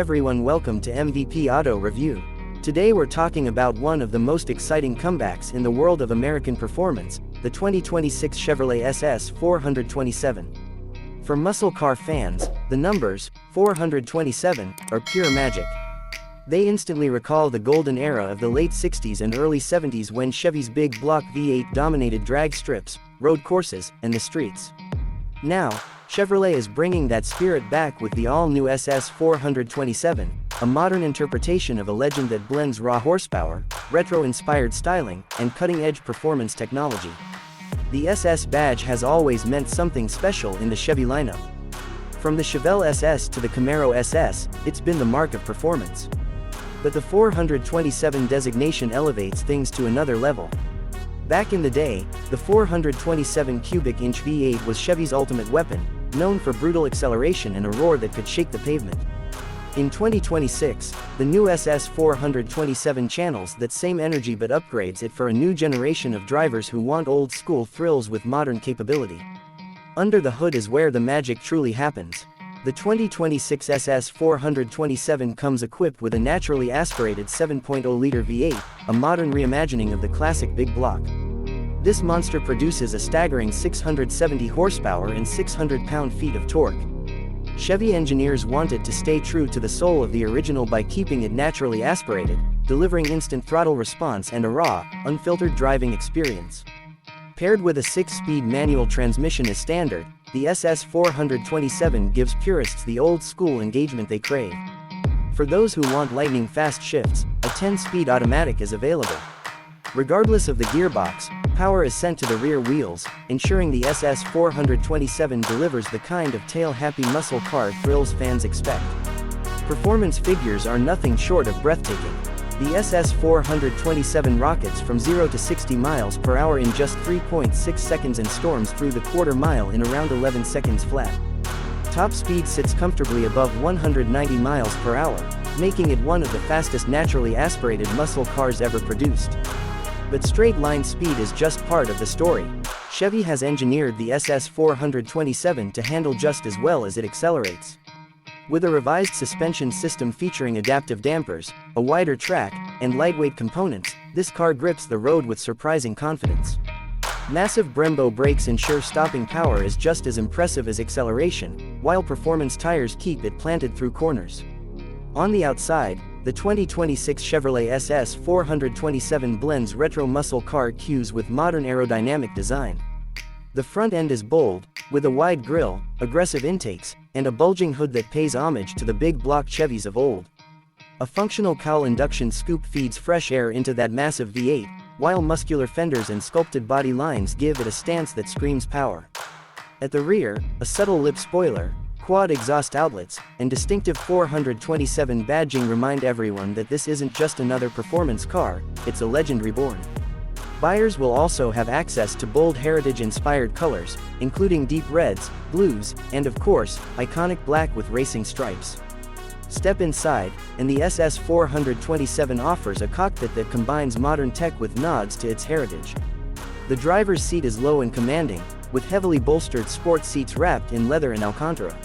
everyone, welcome to MVP Auto Review. Today we're talking about one of the most exciting comebacks in the world of American performance, the 2026 Chevrolet SS 427. For muscle car fans, the numbers, 427, are pure magic. They instantly recall the golden era of the late 60s and early 70s when Chevy's big block V8 dominated drag strips, road courses, and the streets. Now, Chevrolet is bringing that spirit back with the all-new SS 427, a modern interpretation of a legend that blends raw horsepower, retro-inspired styling, and cutting-edge performance technology. The SS badge has always meant something special in the Chevy lineup. From the Chevelle SS to the Camaro SS, it's been the mark of performance. But the 427 designation elevates things to another level. Back in the day, the 427 cubic inch V8 was Chevy's ultimate weapon, known for brutal acceleration and a roar that could shake the pavement. In 2026, the new SS 427 channels that same energy but upgrades it for a new generation of drivers who want old-school thrills with modern capability. Under the hood is where the magic truly happens. The 2026 SS 427 comes equipped with a naturally aspirated 7.0-liter V8, a modern reimagining of the classic big block. This monster produces a staggering 670 horsepower and 600 pound-feet of torque. Chevy engineers wanted to stay true to the soul of the original by keeping it naturally aspirated, delivering instant throttle response and a raw, unfiltered driving experience. Paired with a 6-speed manual transmission as standard, the SS 427 gives purists the old-school engagement they crave. For those who want lightning-fast shifts, a 10-speed automatic is available. Regardless of the gearbox, power is sent to the rear wheels, ensuring the SS 427 delivers the kind of tail-happy muscle car thrills fans expect. Performance figures are nothing short of breathtaking. The SS 427 rockets from 0 to 60 miles per hour in just 3.6 seconds and storms through the quarter mile in around 11 seconds flat. Top speed sits comfortably above 190 miles per hour, making it one of the fastest naturally aspirated muscle cars ever produced. But straight-line speed is just part of the story. Chevy has engineered the SS 427 to handle just as well as it accelerates. With a revised suspension system featuring adaptive dampers, a wider track, and lightweight components, this car grips the road with surprising confidence. Massive Brembo brakes ensure stopping power is just as impressive as acceleration, while performance tires keep it planted through corners. On the outside, the 2026 Chevrolet SS 427 blends retro muscle car cues with modern aerodynamic design. The front end is bold, with a wide grille, aggressive intakes, and a bulging hood that pays homage to the big block Chevys of old. A functional cowl induction scoop feeds fresh air into that massive V8, while muscular fenders and sculpted body lines give it a stance that screams power. At the rear, a subtle lip spoiler, quad exhaust outlets, and distinctive 427 badging remind everyone that this isn't just another performance car, it's a legend reborn. Buyers will also have access to bold heritage-inspired colors, including deep reds, blues, and of course, iconic black with racing stripes. Step inside, and the SS 427 offers a cockpit that combines modern tech with nods to its heritage. The driver's seat is low and commanding, with heavily bolstered sport seats wrapped in leather and Alcantara.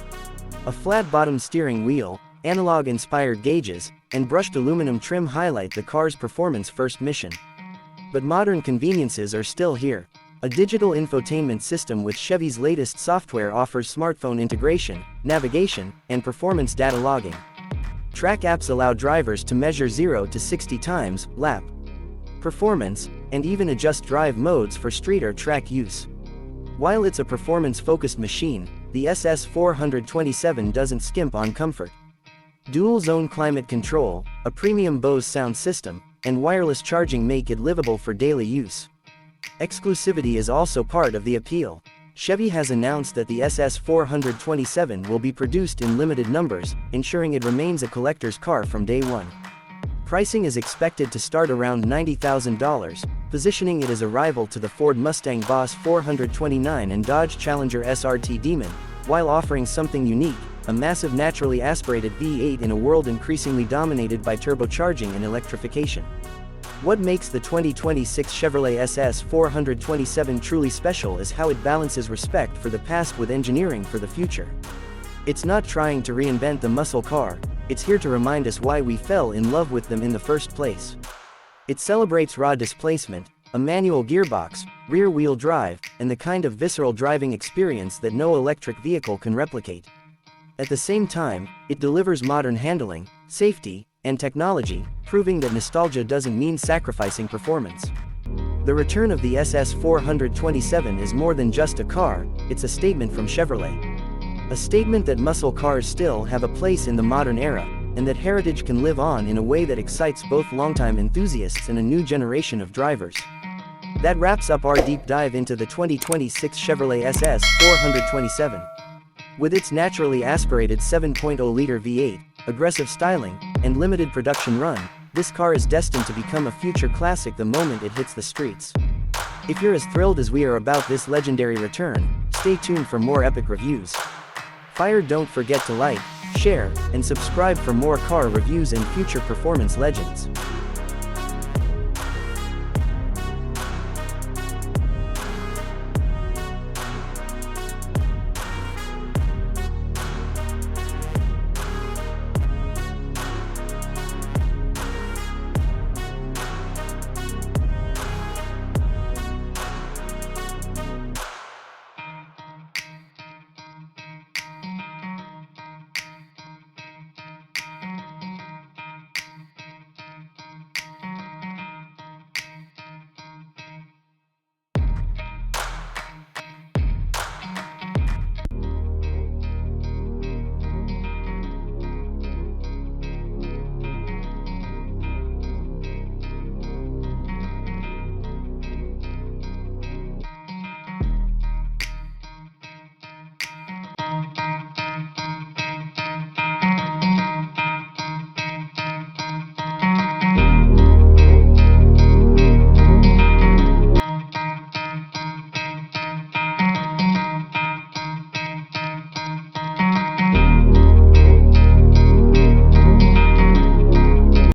A flat-bottom steering wheel, analog-inspired gauges, and brushed aluminum trim highlight the car's performance-first mission. But modern conveniences are still here. A digital infotainment system with Chevy's latest software offers smartphone integration, navigation, and performance data logging. Track apps allow drivers to measure 0 to 60 times, lap, performance, and even adjust drive modes for street or track use. While it's a performance-focused machine, the SS 427 doesn't skimp on comfort. Dual-zone climate control, a premium Bose sound system, and wireless charging make it livable for daily use. Exclusivity is also part of the appeal. Chevy has announced that the SS 427 will be produced in limited numbers, ensuring it remains a collector's car from day one. Pricing is expected to start around $90,000, positioning it as a rival to the Ford Mustang Boss 429 and Dodge Challenger SRT Demon, while offering something unique, a massive naturally aspirated V8 in a world increasingly dominated by turbocharging and electrification. What makes the 2026 Chevrolet SS 427 truly special is how it balances respect for the past with engineering for the future. It's not trying to reinvent the muscle car, it's here to remind us why we fell in love with them in the first place. It celebrates raw displacement, a manual gearbox, rear-wheel drive, and the kind of visceral driving experience that no electric vehicle can replicate. At the same time, it delivers modern handling, safety, and technology, proving that nostalgia doesn't mean sacrificing performance. The return of the SS 427 is more than just a car, it's a statement from Chevrolet. A statement that muscle cars still have a place in the modern era, and that heritage can live on in a way that excites both longtime enthusiasts and a new generation of drivers. That wraps up our deep dive into the 2026 Chevrolet SS 427. With its naturally aspirated 7.0-liter V8, aggressive styling, and limited production run, this car is destined to become a future classic the moment it hits the streets. If you're as thrilled as we are about this legendary return, stay tuned for more epic reviews. Don't forget to like, share, and subscribe for more car reviews and future performance legends.